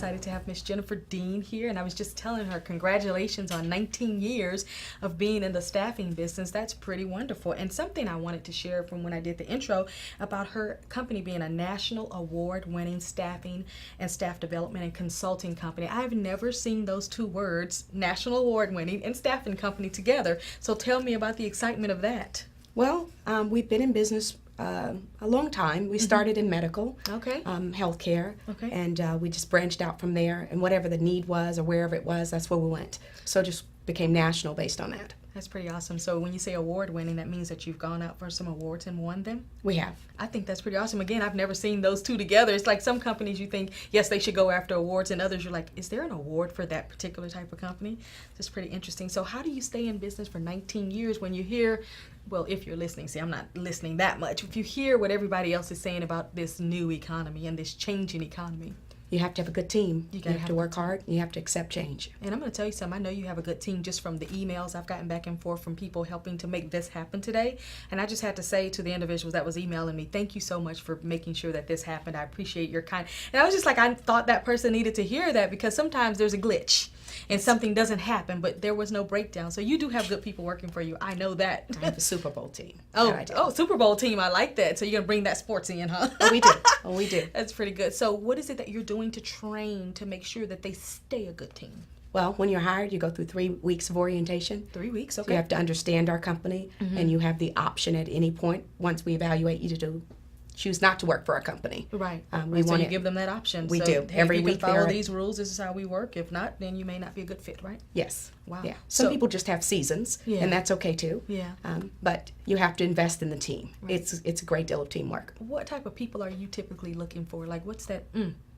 excited to have Miss Jennifer Dean here, and I was just telling her congratulations on 19 years of being in the staffing business. That's pretty wonderful. And something I wanted to share from when I did the intro about her company being a national award-winning staffing and staff development and consulting company. I've never seen those two words, national award-winning and staffing company, together. So tell me about the excitement of that. Well, we've been in business a long time. We started in medical, Okay. healthcare, Okay. and we just branched out from there. And whatever the need was or wherever it was, that's where we went. So just became national based on that. That's pretty awesome. So when you say award-winning, that means that you've gone out for some awards and won them? We have. I think that's pretty awesome. Again, I've never seen those two together. It's like some companies you think, yes, they should go after awards, and others you're like, is there an award for that particular type of company? That's pretty interesting. So how do you stay in business for 19 years when you hear, well, if you're listening, see, I'm not listening that much. If you hear what everybody else is saying about this new economy and this changing economy. You have to have a good team. You You gotta have have to a work hard. You have to accept change. And I'm going to tell you something. I know you have a good team just from the emails I've gotten back and forth from people helping to make this happen today. And I just had to say to the individuals that was emailing me, thank you so much for making sure that this happened. I appreciate your kind. And I was just like, I thought that person needed to hear that, because sometimes there's a glitch and something doesn't happen, but there was no breakdown. So you do have good people working for you. I know that. I have a Super Bowl team. Oh, Super Bowl team. I like that. So you're going to bring that sports in, huh? Oh, we do. Oh, we do. That's pretty good. So what is it that you're doing to train to make sure that they stay a good team? Well, when you're hired, you go through 3 weeks of orientation. 3 weeks, So okay. you have to understand our company, and you have the option at any point, once we evaluate you, to choose not to work for our company. Right. We So want you it. give them that option. We So, do. hey, Every if you week can follow they're- these rules, this is how we work. If not, then you may not be a good fit, right? Yes. Wow. Yeah. Some So- people just have seasons, Yeah. and that's okay too. Yeah. But you have to invest in the team. Right. It's a great deal of teamwork. What type of people are you typically looking for? Like, what's that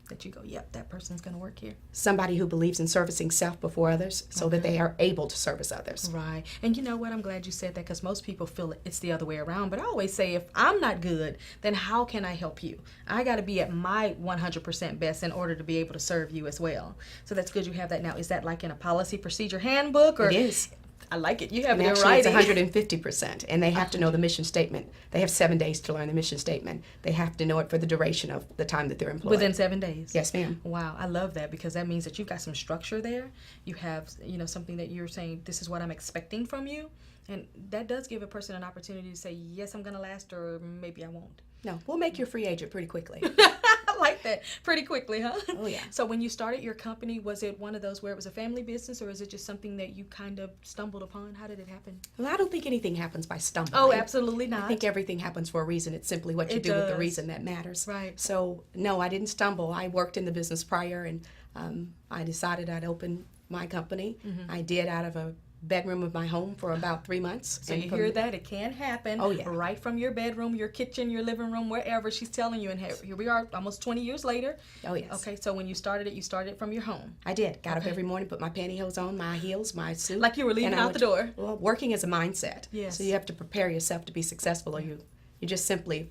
that you go, yep, that person's going to work here? Somebody who believes in servicing self before others, so that they are able to service others. Right. And you know what? I'm glad you said that, because most people feel it's the other way around. But I always say, if I'm not good, then how can I help you? I got to be at my 100% best in order to be able to serve you as well. So that's good you have that now. Is that like in a policy procedure handbook? Or It is. I like it. You have And it in actually, it's writing. 150%. And they have to know the mission statement. They have 7 days to learn the mission statement. They have to know it for the duration of the time that they're employed. Within 7 days. Yes, ma'am. Wow, I love that, because that means that you've got some structure there. You have, something that you're saying, this is what I'm expecting from you. And that does give a person an opportunity to say, yes, I'm going to last, or maybe I won't. No, we'll make you a free agent pretty quickly. I like that. Pretty quickly, huh? Oh, yeah. So when you started your company, was it one of those where it was a family business, or is it just something that you kind of stumbled upon? How did it happen? Well, I don't think anything happens by stumbling. Oh, absolutely not. I think everything happens for a reason. It's simply what you It do with the does. reason that matters. Right. So, no, I didn't stumble. I worked in the business prior, and I decided I'd open my company. I did out of a bedroom of my home for about 3 months. So And you from- hear that? It can happen. Oh, yeah. Right from your bedroom, your kitchen, your living room, wherever she's telling you. And here we are almost 20 years later. Oh, yes. Okay, so when you started it from your home. I did. Got up Okay. every morning, put my pantyhose on, my heels, my suit. Like you were leaving and I out the went- door. Well, working is a mindset. Yes. So you have to prepare yourself to be successful, or you just simply,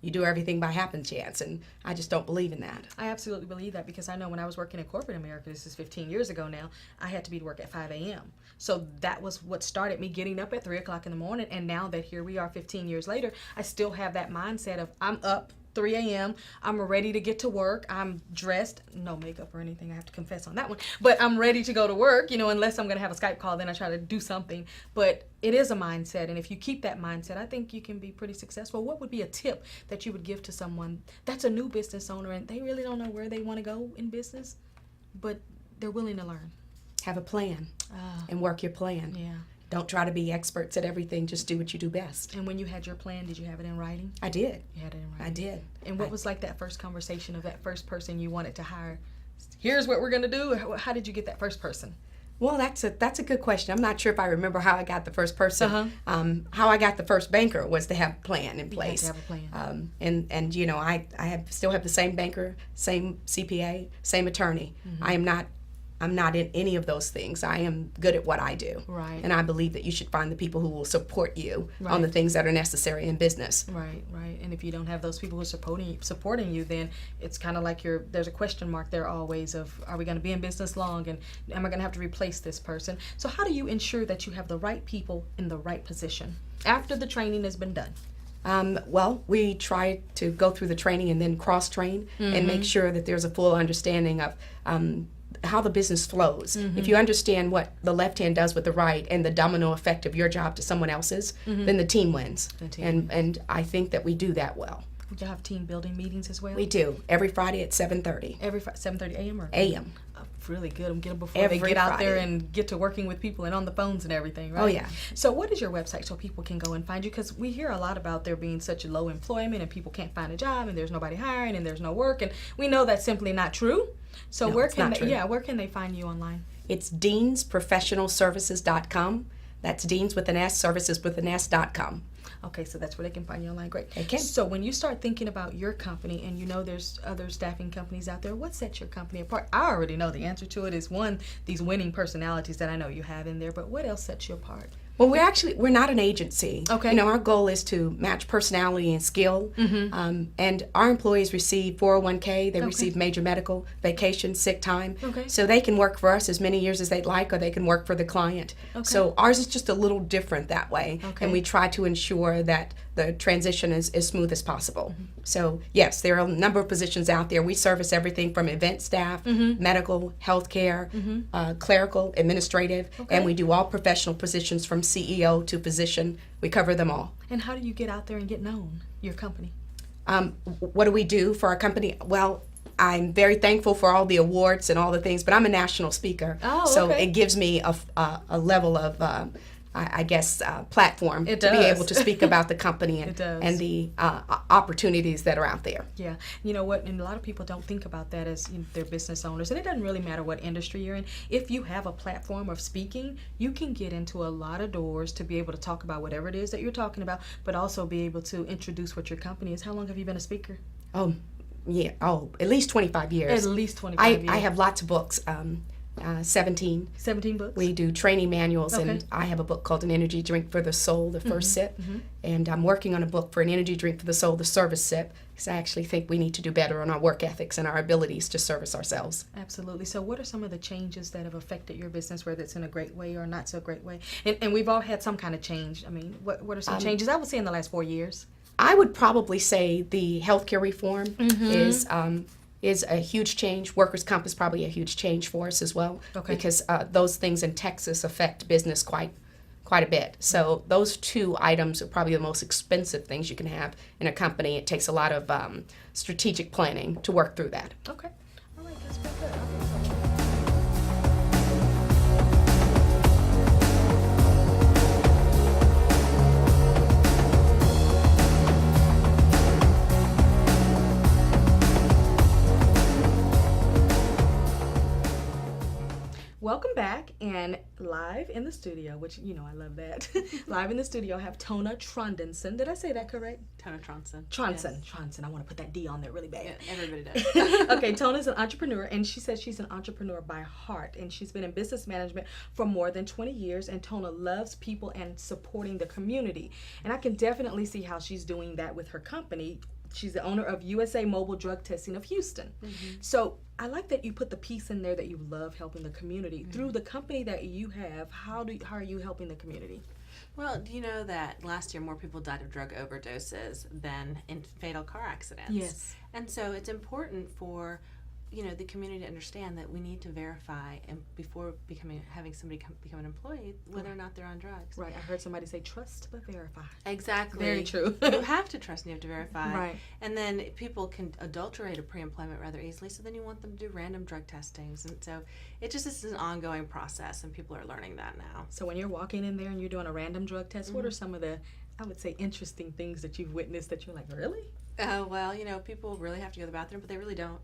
you do everything by happen chance, and I just don't believe in that. I absolutely believe that, because I know when I was working in corporate America, this is 15 years ago now, I had to be to work at 5 a.m. So that was what started me getting up at 3 o'clock in the morning. And now that here we are 15 years later, I still have that mindset of I'm up 3 a.m. I'm ready to get to work. I'm dressed, no makeup or anything, I have to confess on that one. But I'm ready to go to work, unless I'm going to have a Skype call, then I try to do something. But it is a mindset, and if you keep that mindset, I think you can be pretty successful. What would be a tip that you would give to someone that's a new business owner and they really don't know where they want to go in business, but they're willing to learn? Have a plan Ah, and work your plan. yeah. Don't try to be experts at everything. Just do what you do best. And when you had your plan, did you have it in writing? I did. You had it in writing. I did. And what was like that first conversation of that first person you wanted to hire? Here's what we're going to do. How did you get that first person? Well, that's a good question. I'm not sure if I remember how I got the first person. Uh-huh. How I got the first banker was to have a plan in You had place. to have a plan. And I still have the same banker, same CPA, same attorney. Mm-hmm. I'm not in any of those things. I am good at what I do. Right. And I believe that you should find the people who will support you Right. on the things that are necessary in business. Right. And if you don't have those people who are supporting you, then it's kind of like there's a question mark there always of, are we going to be in business long, and am I going to have to replace this person? So how do you ensure that you have the right people in the right position after the training has been done? Well, we try to go through the training and then cross-train and make sure that there's a full understanding of how the business flows. If you understand what the left hand does with the right and the domino effect of your job to someone else's, then the team wins. And I think that we do that well. Would you have team building meetings as well? We do. Every Friday at 7:30. Every 7:30 a.m. or a.m. Oh, really good. I'm getting before Every they get out there Friday. and get to working with people and on the phones and everything, right? Oh, yeah. So what is your website so people can go and find you? Because we hear a lot about there being such low employment and people can't find a job and there's nobody hiring and there's no work, and we know that's simply not true. So No, where it's can not they, true. where can they find you online? It's deansprofessionalservices.com. That's Deans with an S, services with an S.com. Okay, so that's where they can find you online. Great. They can. So when you start thinking about your company and you know there's other staffing companies out there, what sets your company apart? I already know the answer to it is one, these winning personalities that I know you have in there, but what else sets you apart? Well, we're not an agency. Okay. You know, our goal is to match personality and skill. And our employees receive 401k, they receive major medical, vacation, sick time. Okay. So they can work for us as many years as they'd like, or they can work for the client. Okay. So ours is just a little different that way. Okay. And we try to ensure that the transition is as smooth as possible. So yes, there are a number of positions out there. We service everything from event staff, medical, healthcare, clerical, administrative, and we do all professional positions from CEO to physician. We cover them all. And how do you get out there and get known, your company? What do we do for our company? Well, I'm very thankful for all the awards and all the things, but I'm a national speaker. Oh, so okay. it gives me a level of, I guess, platform It to be does. able to speak about the company It does. and the opportunities that are out there. Yeah, you know what, and a lot of people don't think about that as they're business owners, and it doesn't really matter what industry you're in. If you have a platform of speaking, you can get into a lot of doors to be able to talk about whatever it is that you're talking about, but also be able to introduce what your company is. How long have you been a speaker? Oh, yeah. Oh, at least 25 years. At least 25 years. I have lots of books. 17. 17 books? We do training manuals, Okay. and I have a book called An Energy Drink for the Soul, the first sip. And I'm working on a book for An Energy Drink for the Soul, the service sip, because I actually think we need to do better on our work ethics and our abilities to service ourselves. Absolutely. So what are some of the changes that have affected your business, whether it's in a great way or not so great way? And we've all had some kind of change. I mean, what are some changes? I would say in the last 4 years. I would probably say the healthcare reform is a huge change. Workers' comp is probably a huge change for us as well, because those things in Texas affect business quite a bit. So those two items are probably the most expensive things you can have in a company. It takes a lot of strategic planning to work through that. Okay. All right, that's pretty good. Welcome back, and live in the studio, which, you know, I love that. Live in the studio, I have Tona Trondenson. Did I say that correct? Tona Tronson. Tronson. Yes. Tronson. I want to put that D on there really bad. Yeah, everybody does. Okay, Tona's an entrepreneur, and she says she's an entrepreneur by heart, and she's been in business management for more than 20 years, and Tona loves people and supporting the community. And I can definitely see how she's doing that with her company. She's the owner of USA Mobile Drug Testing of Houston. So I like that you put the piece in there that you love helping the community. Through the company that you have, how are you helping the community? Well, do you know that last year more people died of drug overdoses than in fatal car accidents? Yes. And so it's important for, you know, the community to understand that we need to verify and before having somebody become an employee whether or not they're on drugs. Right. I heard somebody say trust but verify. Exactly. Very true. You have to trust and you have to verify. Right. And then people can adulterate a pre-employment rather easily, so then you want them to do random drug testings. And so it just is an ongoing process, and people are learning that now. So when you're walking in there and you're doing a random drug test, what are some of the, I would say, interesting things that you've witnessed that you're like, really? Well, you know, people really have to go to the bathroom, but they really don't.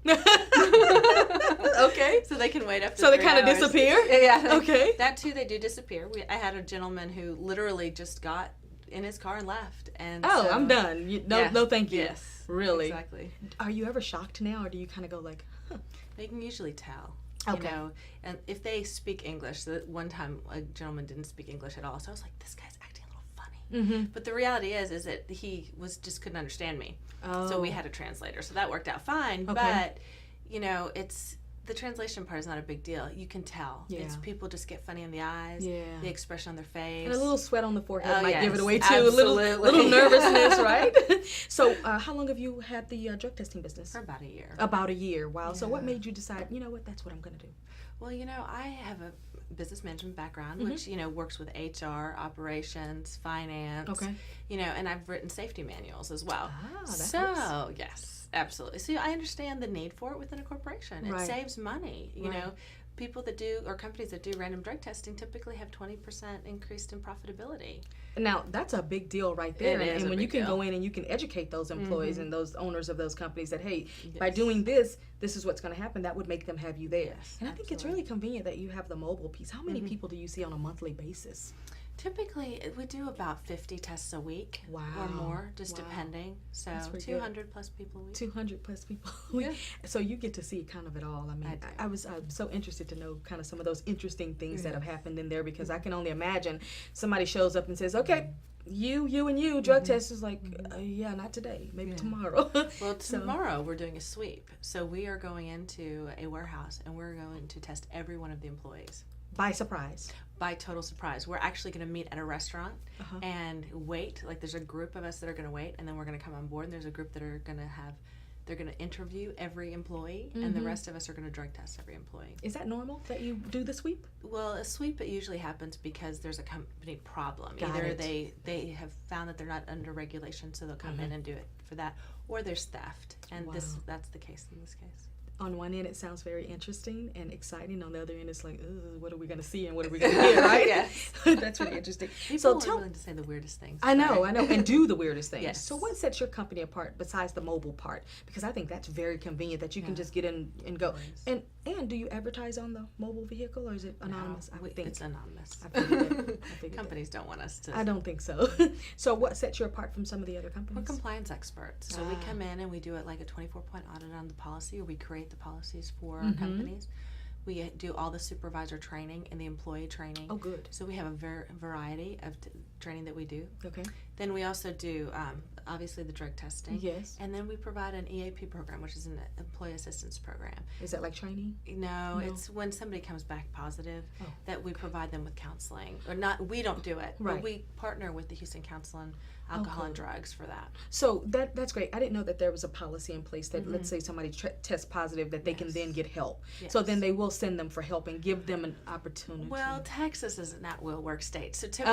Okay. So they can wait up to So they 3 kind of hours. disappear? Yeah. Okay. That too, they do disappear. I had a gentleman who lliterally just got in his car and left. And Oh, so, I'm done. yes, No, thank you. Yes. Really? Exactly. Are you ever shocked now, or do you kind of go like, huh? They can usually tell. Okay. You know, and if they speak English, the one time a gentleman didn't speak English at all, so I was like, this guy's acting a little funny. But the reality is that he just couldn't understand me. Oh. So we had a translator, so that worked out fine. Okay. But you know, the translation part is not a big deal. You can tell. Yeah. It's people just get funny in the eyes, Yeah. the expression on their face. And a little sweat on the forehead Oh, might give yes, it away too. absolutely. A little nervousness, right? So, how long have you had the drug testing business? For about a year. About a year. Wow. Yeah. So, what made you decide? You know what? That's what I'm going to do. Well, I have a business management background, Mm-hmm. which, works with HR, operations, finance. Okay. And I've written safety manuals as well. Ah, that so, helps. yes, absolutely. So I understand the need for it within a corporation. It Right. saves money. You Right. know, people that do, or companies that do random drug testing typically have 20% increased in profitability. Now, that's a big deal right there. It is and a when you big can deal. go in and you can educate those employees and those owners of those companies that, hey, by Yes. doing this, this is what's going to happen, that would make them have you there. Yes, And I think it's absolutely. really convenient that you have the mobile piece. How many people do you see on a monthly basis? Typically, we do about 50 tests a week or Wow. more, just Wow. depending. So That's pretty good. 200 plus people a week. 200 plus people. Yeah. So you get to see kind of it all. I mean, I do. I was so interested to know kind of some of those interesting things that have happened in there, because I can only imagine somebody shows up and says, okay, you, and you, drug test is like, yeah, not today, maybe Yeah. tomorrow. Well, So- tomorrow we're doing a sweep. So we are going into a warehouse and we're going to test every one of the employees By surprise. by total surprise. We're actually going to meet at a restaurant Uh-huh. and wait. Like there's a group of us that are going to wait, and then we're going to come on board. And there's a group that are going to they're going to interview every employee, and the rest of us are going to drug test every employee. Is that normal that you do the sweep? Well, a sweep, it usually happens because there's a company problem. Got Either it. they have found that they're not under regulation, so they'll come in and do it for that, or there's theft, and Wow. that's the case in this case. On one end, it sounds very interesting and exciting. On the other end, it's like, ugh, what are we going to see and what are we going to hear, right? Yes. That's really interesting. People So are tell willing to say the weirdest things. I know, right? and do the weirdest things. Yes. So what sets your company apart besides the mobile part? Because I think that's very convenient that you can Yeah. just get in and go. Always. And do you advertise on the mobile vehicle, or is it anonymous? No, I would think. it's anonymous. I figured that. I figured Companies don't want us to. that. I don't think so. So what sets you apart from some of the other We're companies? compliance experts. So we Ah. come in and we do it like a 24-point audit on the policy, or we create the policies for our Mhm. companies. We do all the supervisor training and the employee training. Oh, good. So we have a variety of training that we do. Okay. Then we also do, obviously, the drug testing. Yes. And then we provide an EAP program, which is an employee assistance program. Is that like training? No, No. it's when somebody comes back positive Oh, that we provide them with counseling. Or not, we don't do it, Right. but we partner with the Houston Council on Alcohol and cool. Drugs for that. So that's great. I didn't know that there was a policy in place that, let's say somebody tests positive, that they can Yes. then get help. So Yes. then they will send them for help and give them an opportunity. Well, Texas is an at-will work state, so typically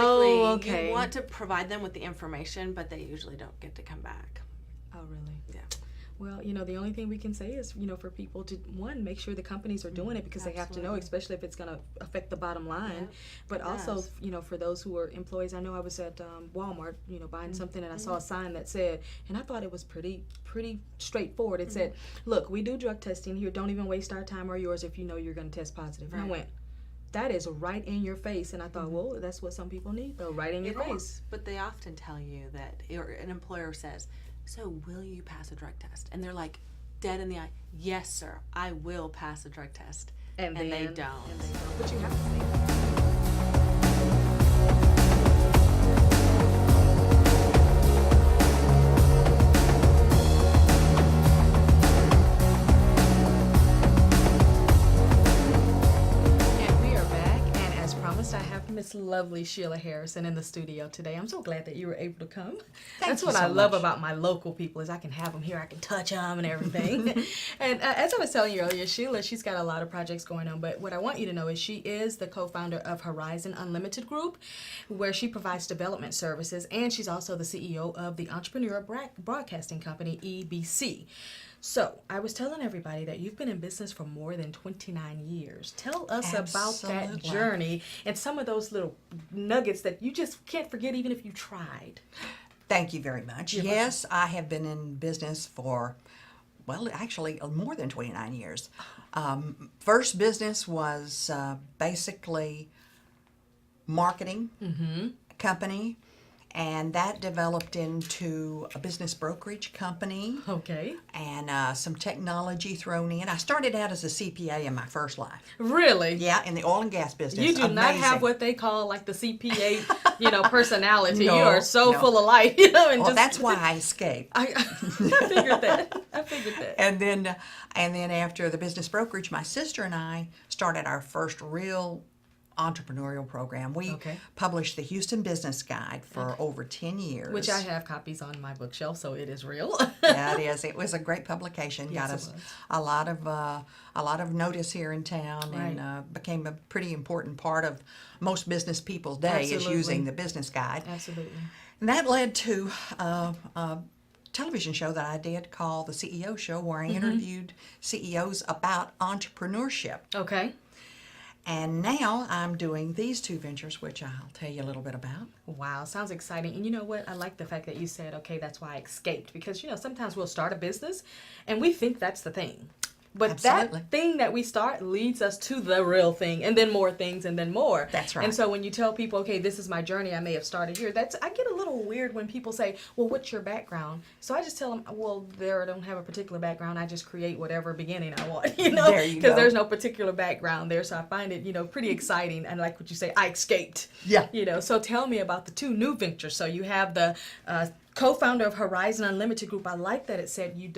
okay. you want to provide them with the information, but they usually don't get to come back. Oh, really? Yeah. Well, the only thing we can say is, for people to, one, make sure the companies are doing it, because they have to know, Absolutely. especially if it's going to affect the bottom line. Yeah, But it also, does. for those who are employees, I know I was at Walmart, buying something, and I saw a sign that said, and I thought it was pretty straightforward. It said, look, we do drug testing here. Don't even waste our time or yours if you know you're going to test positive. And I Right. went, that is right in your face. And I thought, well, that's what some people need, though, right in your It face. is, but they often tell you that, or an employer says, so will you pass a drug test? And they're like, dead in the eye, yes, sir, I will pass a drug test. And they then- don't. And they don't. But you have to say that. And we are back, and as promised, I have Miss Lovely Sheila Harrison in the studio today. I'm so glad that you were able to come. That's you what so I love much. about my local people, is I can have them here, I can touch them and everything. And as I was telling you earlier, Sheila, she's got a lot of projects going on, but what I want you to know is she is the co-founder of Horizon Unlimited Group, where she provides development services, and she's also the CEO of the Entrepreneur Broadcasting Company, EBC. So, I was telling everybody that you've been in business for more than 29 years. Tell us about that Absolutely. journey and some of those little nuggets that you just can't forget even if you tried. Thank you very much. You're Yes, I have been in business for, well, actually more than 29 years. First business was basically marketing company, and that developed into a business brokerage company Okay. and some technology thrown in. I started out as a CPA in my first life. Really? Yeah, in the oil and gas business. You do not have Amazing. what they call like the CPA, personality. No, you are so no. full of life, and Well, just that's why I escaped. I figured that. I figured that. And then after the business brokerage, my sister and I started our first real entrepreneurial program. We Okay. published the Houston Business Guide for over 10 years. Which I have copies on my bookshelf, so it is real. Yeah, it is. It was a great publication. Yes, Got it us was. a lot of notice here in town, Right. and became a pretty important part of most business people's day is Absolutely. using the business guide. Absolutely. And that led to a television show that I did called The CEO Show, where I interviewed CEOs about entrepreneurship. Okay. And now I'm doing these two ventures, which I'll tell you a little bit about. Wow, sounds exciting. And you know what? I like the fact that you said, okay, that's why I escaped. Because, sometimes we'll start a business and we think that's the thing. But Absolutely. that thing that we start leads us to the real thing, and then more things, and then more. That's right. And so when you tell people, okay, this is my journey, I may have started here, I get a little weird when people say, well, what's your background? So I just tell them, well, I don't have a particular background. I just create whatever beginning I want, There you because go. there's no particular background there. So I find it, pretty exciting. And like what you say, I escaped. Yeah. So tell me about the two new ventures. So you have the co-founder of Horizon Unlimited Group. I like that it said you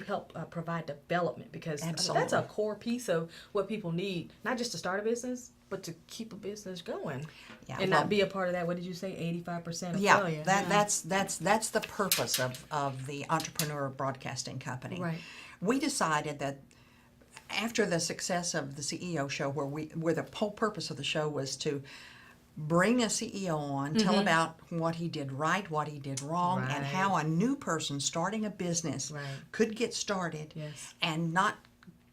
help provide development, because that's a Absolutely. core piece of what people need, not just to start a business, but to keep a business going. Yeah, And well- not be a part of that. What did you say? 85% of Yeah, failure. that's the purpose of the Entrepreneur Broadcasting Company. Right. We decided that after the success of the CEO Show, where the whole purpose of the show was to bring a CEO on, tell about what he did right, what he did wrong, and Right. how a new person starting a business Right. could get started Yes. and not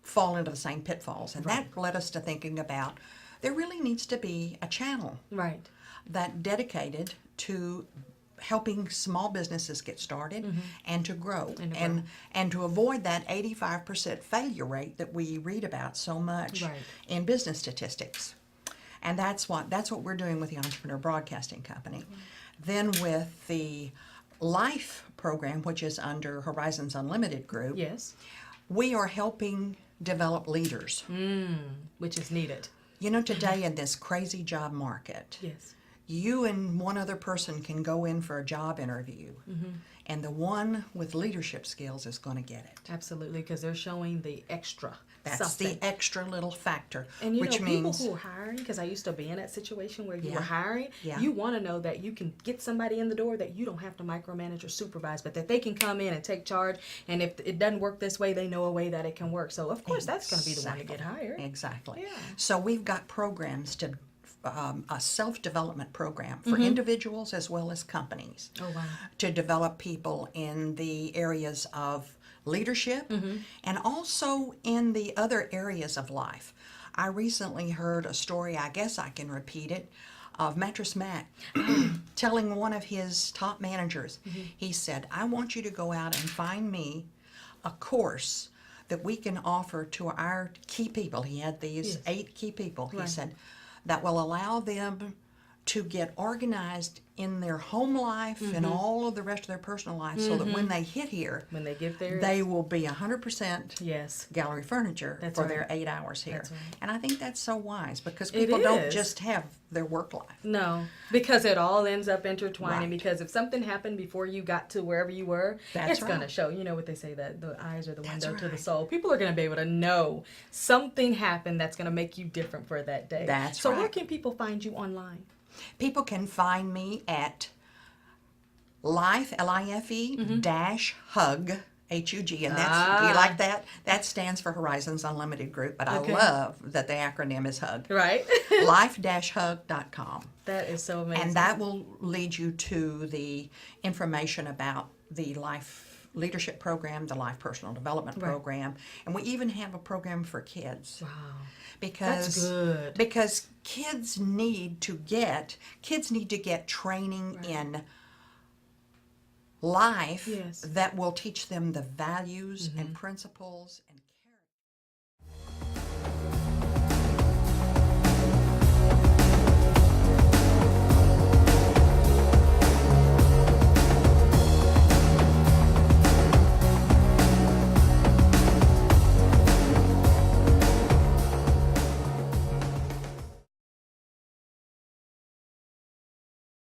fall into the same pitfalls. And that led us to thinking about there really needs to be a channel Right. that dedicated to helping small businesses get started and to grow, And to grow. and to avoid that 85% failure rate that we read about so much Right. in business statistics. And that's what we're doing with the Entrepreneur Broadcasting Company. Then with the Life program, which is under Horizons Unlimited Group, Yes. we are helping develop leaders. Which is needed. Today in this crazy job market, Yes. you and one other person can go in for a job interview, and the one with leadership skills is going to get it. Absolutely, because they're showing the extra. That's something. the extra little factor, And which people means who are hiring, because I used to be in that situation where you Yeah. were hiring, Yeah. you want to know that you can get somebody in the door that you don't have to micromanage or supervise, but that they can come in and take charge. And if it doesn't work this way, they know a way that it can work. So, of course, that's going to be the one to get hired. Exactly. Yeah. So we've got programs to a self-development program for individuals as well as companies. Oh, wow. To develop people in the areas of leadership and also in the other areas of life. I recently heard a story, I guess I can repeat it, of Mattress Mac telling one of his top managers, he said, I want you to go out and find me a course that we can offer to our key people. He had these Yes. 8 key people, he Right. said, that will allow them to get organized in their home life and all of the rest of their personal life so that when they hit here, When they get there, they will be 100% yes. gallery furniture That's for right. their 8 hours here. That's right. And I think that's so wise because It people don't is. just have their work life. No, because it all ends up intertwining. Right. Because if something happened before you got to wherever you were, That's it's going to right. show. You know what they say, that the eyes are the That's window to the right. soul. People are going to be able to know something happened that's going to make you different for that day. That's so where right. can people find you online? People can find me at Life, L-I-F-E, dash hug, H-U-G, and that's, do you like that? That stands for Horizons Unlimited Group, but Okay. I love that the acronym is HUG. Right? Life-hug.com. That is so amazing. And that will lead you to the information about the Life Leadership Program, the Life Personal Development Right. Program, and we even have a program for kids. Wow. Because That's good. because kids need to get training in life Yes. that will teach them the values and principles and